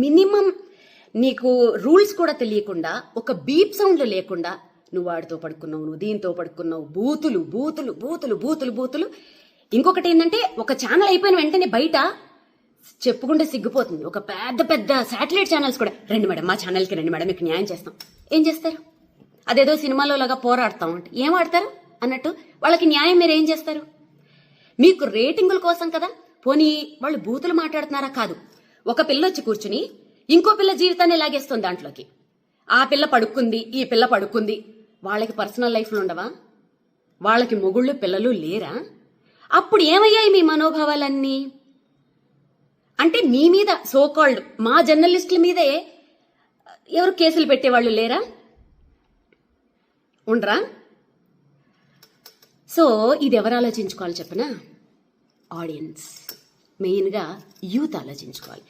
Minimum నీకు rules కూడా తెలియకుండా, ఒక బీప్ సౌండ్లు లేకుండా నువ్వు వాడితో పడుకున్నావు, నువ్వు దీంతో పడుకున్నావు, బూతులు బూతులు బూతులు బూతులు బూతులు. ఇంకొకటి ఏంటంటే, ఒక ఛానల్ అయిపోయిన వెంటనే బయట చెప్పుకుంటే సిగ్గిపోతుంది. ఒక పెద్ద పెద్ద శాటిలైట్ ఛానల్స్ కూడా, రండి మేడం మా ఛానల్కి రండి మేడం, మీకు న్యాయం చేస్తాం. ఏం చేస్తారు? అదేదో సినిమాలో లాగా పోరాడతాం అంటే ఏం ఆడతారు అన్నట్టు వాళ్ళకి న్యాయం మీరు ఏం చేస్తారు? మీకు రేటింగుల కోసం కదా. పోనీ వాళ్ళు బూతులు మాట్లాడుతున్నారా? కాదు. ఒక పిల్ల వచ్చి కూర్చుని ఇంకో పిల్ల జీవితాన్ని లాగేస్తుంది దాంట్లోకి. ఆ పిల్ల పడుకుంది, ఈ పిల్ల పడుకుంది. వాళ్ళకి పర్సనల్ లైఫ్లు ఉండవా? వాళ్ళకి మొగుళ్ళు పిల్లలు లేరా? అప్పుడు ఏమయ్యాయి మీ మనోభావాలన్నీ? అంటే మీ మీద సోకాల్డ్ మా జర్నలిస్టుల మీదే ఎవరు కేసులు పెట్టేవాళ్ళు లేరా? ఉండరా? సో ఇది ఎవరు ఆలోచించుకోవాలి చెప్పనా? ఆడియన్స్, మెయిన్గా యూత్ ఆలోచించుకోవాలి.